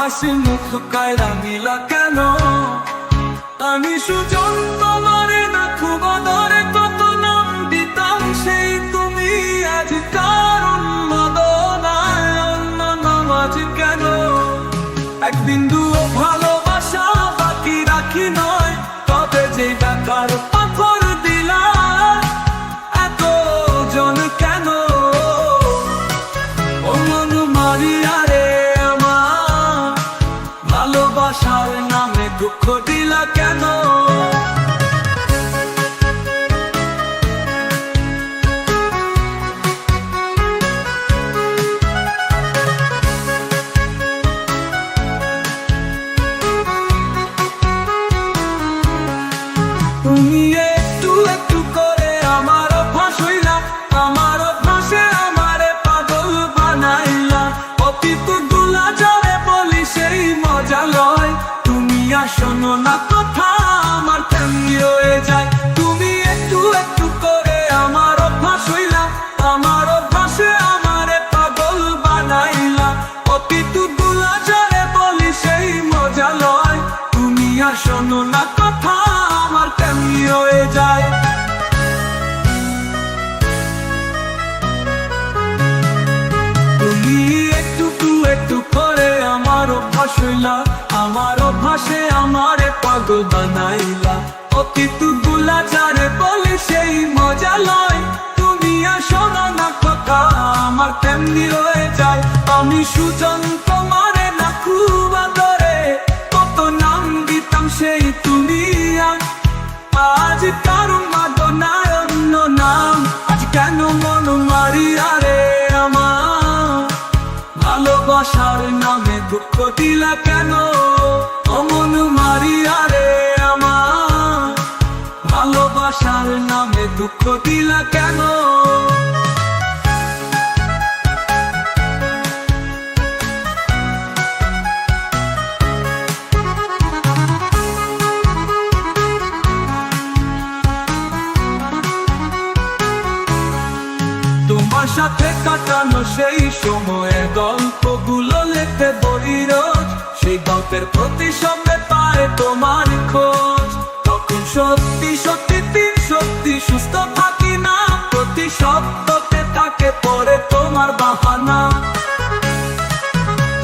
হাসি মুখ কায়রা মিলা কেন? আমি সুজন তোমারে না খুব আদরে কত নাম দিতাম, সেই তুমি আজ কারণ মদনায় অন্য নাম আজ কেন? এক বিন্দু ভালোবাসা বাকি রাখি নয়, তবে যে ডাকার পাথর দিলা এত জন কেন? ও মন মারিয়া রে আমার, ভালোবাসার নামে দুঃখ দিলা কেন? তুমি একটু একটু করে আমার অভ্যাস হইলা, আমার অভ্যাসে আমারে পাগল বানাইলা। অতীত গুলা যারে বলি সেই মজা লয়, তুমি আসনো না কথা আমার তেমনি রয়ে যায়। তুমি একটু একটু করে আমার অভ্যাস হইলা, আমার অভ্যাসে আমারে পাগল বানাইলা। অতীত গুলা যারে বলি সেই মজা লয়, তুমি আসনো না কথা আমার তেমনি হয়ে যায়। তুমি একটু একটু করে আমার অভ্যাস হইলা, আমার অভ্যাসে আমারে পাগল বানাইলা। অতীত গুলা যারে বলে সেই মজা লয়, তুমি আসো না কথা আমার তেমনি হয়ে যায়। আমি সুজন তোমারে না খুব আদরে কত নাম দিতাম, সেই তুমি আজ কারণ মদনায় অন্য নাম আজ কেন? মন মারিয়া রে আমার, ভালোবাসার নামে দুঃখ দিলা কেন? ও মন মারিয়া রে আমার, ভালোবাসার নামে দুঃখ দিলা কেন? তোমার সাথে কাটানো সেই সময়ের গল্পগুলো লিখতে বলি রোজ, সেই গল্পের প্রতি সঙ্গে পায় তোমার খোঁজ। তখন সত্যি সত্যি তিন সত্যি সুস্থ থাকি না, প্রতি শব্দতে থাকে পরে তোমার বাহানা।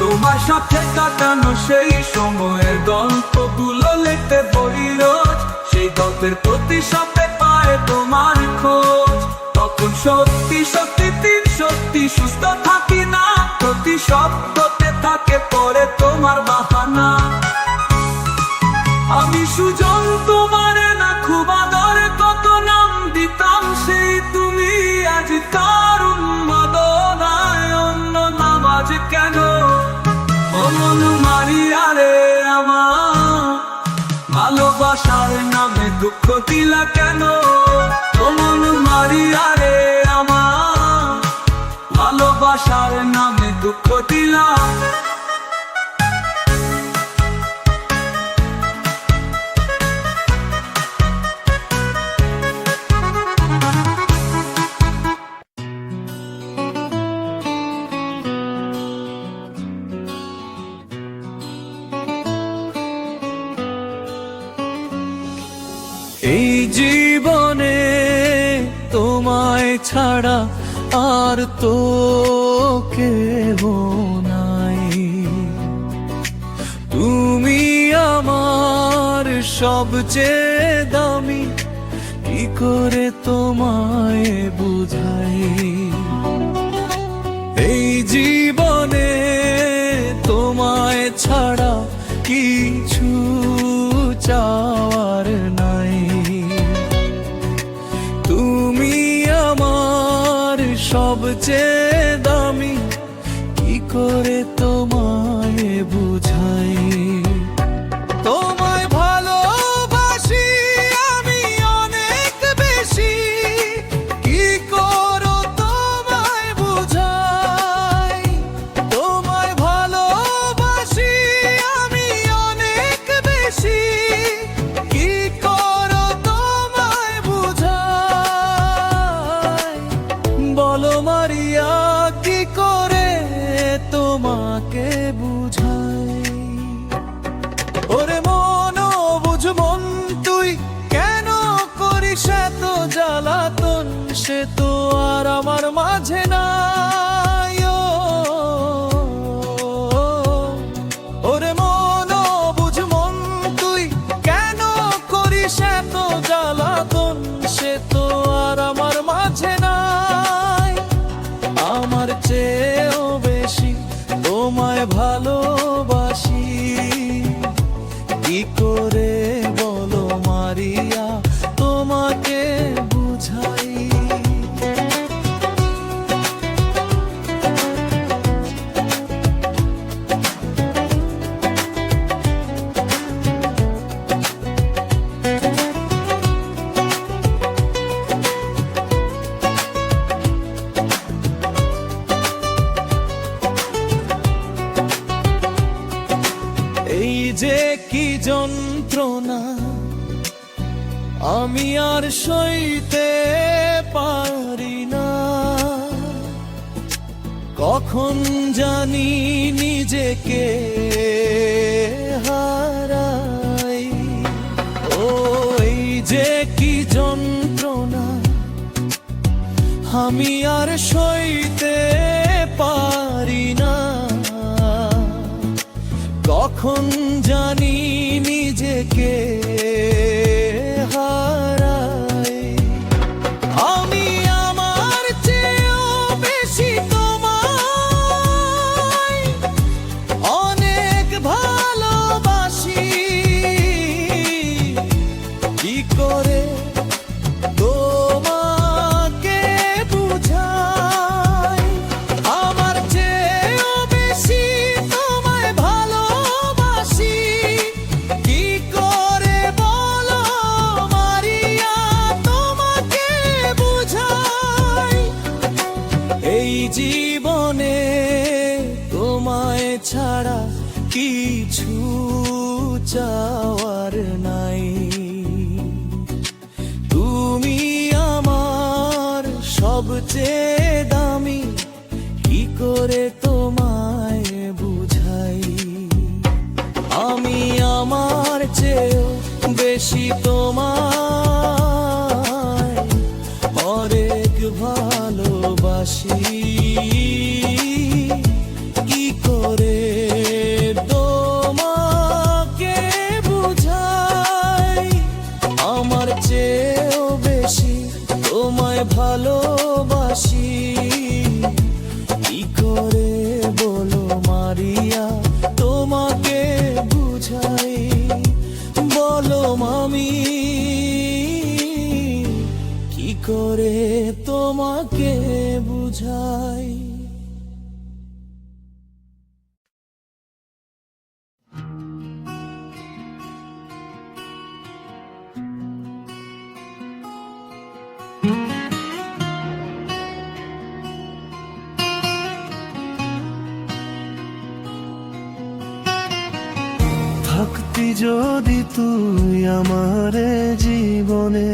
তোমার সাথে কাটানো সেই সময়ের গল্পগুলো লিখতে বলি রোজ, সেই গল্পের প্রতি সঙ্গে পায় তোমার খোঁজ। তখন সত্যি সত্যি তিন সত্যি সুস্থ থাকি না, প্রতি শব্দতে থাকে পরে তোমার বাহানা। আমি সুজন তোমারে না খুব আদরে কত নাম দিতাম, সেই তুমি আজ কারণ মদনায় অন্য নাম আজ কেন? ও মন মারিয়া রে আমার, ভালোবাসার নামে দুঃখ দিলা কেন? ও মন মারিয়া রে আমার, ভালোবাসার নামে দুঃখ দিলা। এই জীবনে তোমায় ছাড়া আর তো কেহ নাই, তুমি আমার সবচেয়ে দামি, কি করে তোমায় বুঝাই? এই জীবনে তোমায় ছাড়া কিছু চাওয়ার নাই, তুমি আমার সবচেয়ে দামি, কি করে তোমায় বুঝাই? তোমায় ভালোবাসি আমি অনেক বেশি, কি করো তোমায় বুঝাই? তোমায় ভালোবাসি আমি অনেক বেশি, কি করো তোমায় বুঝাই? বলো মারিয়া কি করে তোমাকে বুঝাই? আর আমার মাঝে নাই। ওরে মন বুঝ মন, তুই কেন করিস এত জ্বালাতন? সে তো আর আমার মাঝে নাই। আমার চেয়েও বেশি তোমায় ভালোবাসি, কি করে বলো মারিয়া তোমাকে বুঝাই। এই যে কি যন্ত্রণা আমি আর সইতে পারি না, কখন জানি নিজেকে হারাই। ও এই যে কি যন্ত্রণা আমি আর সইতে পারি না, কখন জানি নিজেকে হারাই। আমি আমার চেয়েও বেশি তোমায় অনেক ভালোবাসি, কি করে তোমাকে বুঝাই। আমার চেয়েও বেশি তোমায় ভালোবাসি, কি করে বলো মারিয়া তোমাকে বুঝাই। এই জীবনে তোমায় ছাড়া কিছু চাওয়ার নাই। তুমি আমার সবচেয়ে দামি, কি করে তোমায় বুঝাই। আমি আমার চেয়েও বেশি তোমায় অনেক ভালোবাসি, কি করে তোমাকে বুঝাই। আমার চেয়েও বেশি তোমায় ভালোবাসি, কি করে বলো মারিয়া তোমাকে বুঝাই। বলো মামি, কি করে তোমাকে বুঝাই। থাকতি যদি তুই আমারে জীবনে,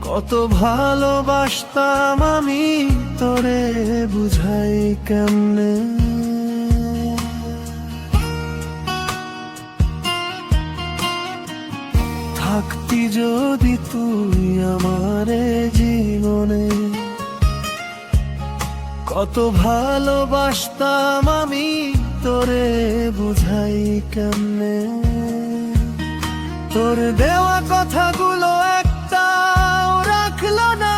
কত ভালোবাসতাম আমি তোরে বুঝাই কেমনে। থাকতি যদি তুই আমারে জীবনে, কত ভালোবাসতাম আমি তোরে বুঝাই কেমনে। তোর দেওয়া কথাগুলো একটাও রাখলো না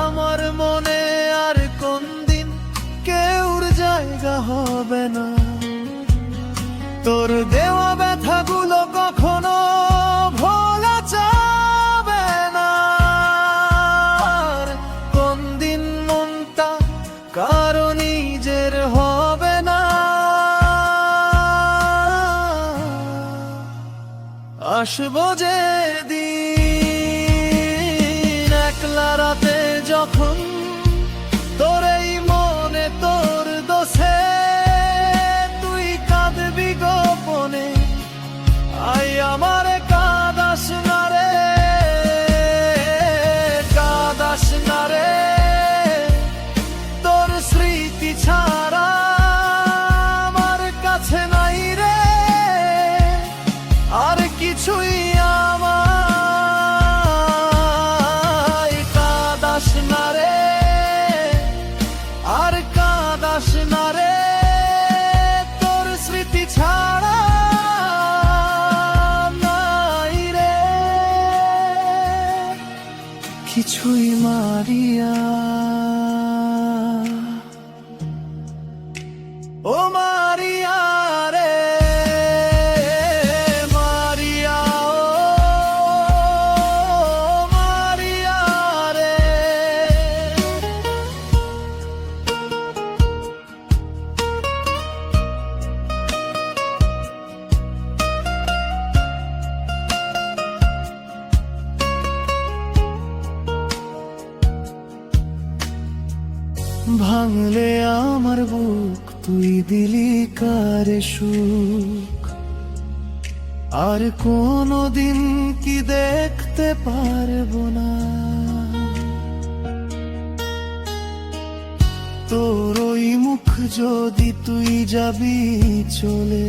আমার মনে, আর কোন দিন কেউর জায়গা হবে না। তোর দেওয়া ব্যথাগুলো কখনো ভোলা যাবে না, আর কোন দিন মনটা কারো নিজের হবে না। আসবো যে দিন একলা রাতে যখন তোর এই মনে তোর দোষে তুই কাঁদবি গোপনে, আই আমারে কাঁদাস না রে, কাঁদাস না রে। তোর স্মৃতি ছাড়া আমার কাছে নাই রে আর কিছুই আমার কিছুই মারিয়া। ও মারিয়া রে মারিয়া, ও মারিয়া রে। ভাঙলে আমার বুক তুই দিলি কারে সুখ, আর কোনদিন কি দেখতে পারবো না তোর ওই মুখ যদি তুই যাবি চলে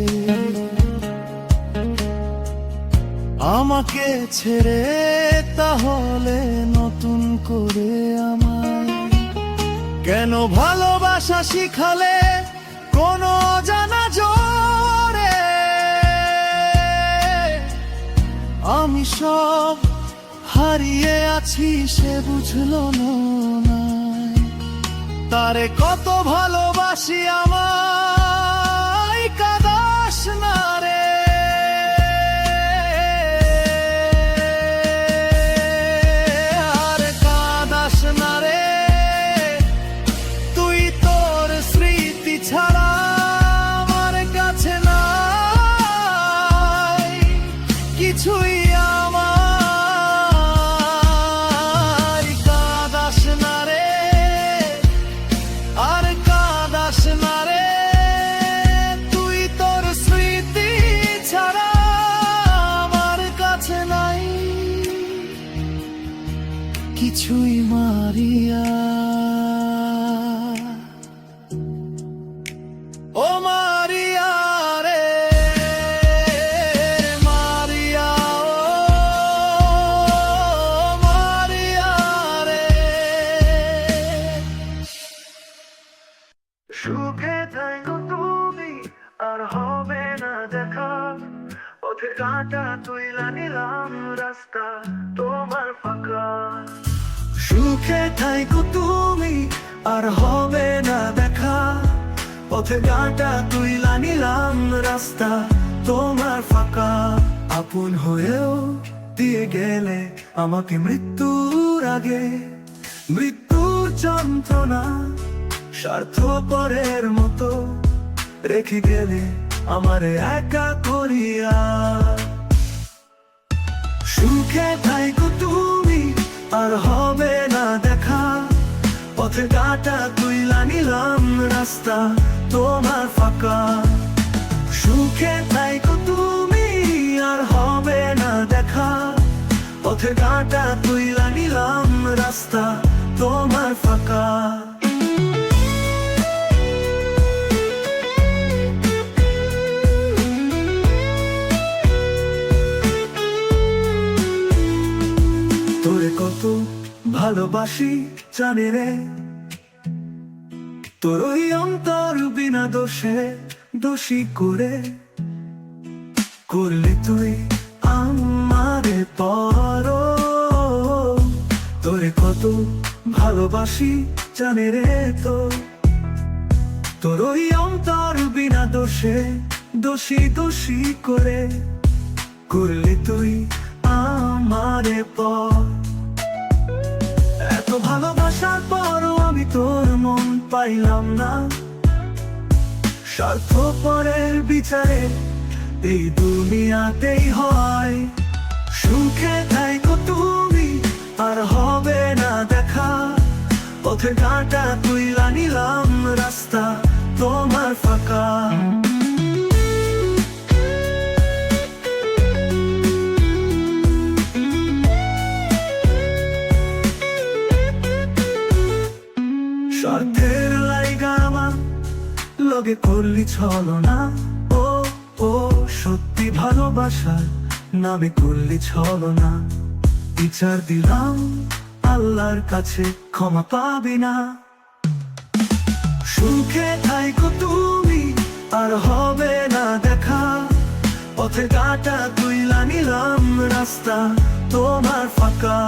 আমাকে ছেড়ে, তাহলে নতুন করে আমায় কেন ভালোবাসা শিখালে কোনো জানা জোরে। আমি সব হারিয়ে আছি সে বুঝলো না, তারে কত ভালোবাসি আমায় কাদাস না রে। আর কাদাস না রে, তুই তোর স্মৃতি ছাড়া আমার কাছে নাই কিছুই আমার। কাদাস না রে, আর কাদাস না রে, তুই তোর স্মৃতি ছাড়া আমার কাছে নাই কিছুই মারিয়া। ও মারিয়া রে মারিয়া, ও মারিয়া রে। সুখে থাকো তুমি আর হবে না দেখা, পথে কাঁটা তুইলা নিলাম রাস্তা তোমার ফাঁকা। সুখে থাকো তুমি আর হবে না দেখা, পথে কাঁটা তুইলা নিলাম রাস্তা তোমার ফাঁকা। আপন হয়েও দিয়ে গেলে আমাকে মৃত্যুর আগে, মৃত্যুর যন্ত্রণা স্বার্থপরের মতো রেখে গেলে আমারে একা করিয়া। সুখে থাকো তুমি আর হবে না দেখা, পথে কাঁটা তুইলা নিলাম রাস্তা তোমার ফাঁকা। সুখে থাকো তুমি আর হবে না দেখা, পথে কাঁটা তুইলা নিলাম রাস্তা তোমার ফাঁকা। তোরে কত ভালোবাসি জানে রে, তোর ওই অন্তর বিনা দোষে দোষী করে করলি তুই আমারে পর। তোরে কত ভালোবাসি জানে রে, তোর ওই অন্তর বিনা দোষে দোষী দোষী করে করলি তুই আমারে পর। এত ভালোবাসার পরও আমি তোর মন পাইলাম না, স্বার্থপরের বিচারে এই দুনিয়াতেই হয়। সুখে থাকো তুমি আর হবে না দেখা, পথে কাঁটা তুইলা নিলাম রাস্তা তোমার ফাঁকা। স্বার্থের লাইগা আমার লগে করলি ছলনা, ও ও সত্যি ভালোবাসার নামে করলি ছলনা। বিচার দিলাম আল্লাহর কাছে ক্ষমা পাবি না। সুখে থাকো তুমি আর হবে না দেখা, পথে কাঁটা তুইলা নিলাম রাস্তা তোমার ফাঁকা।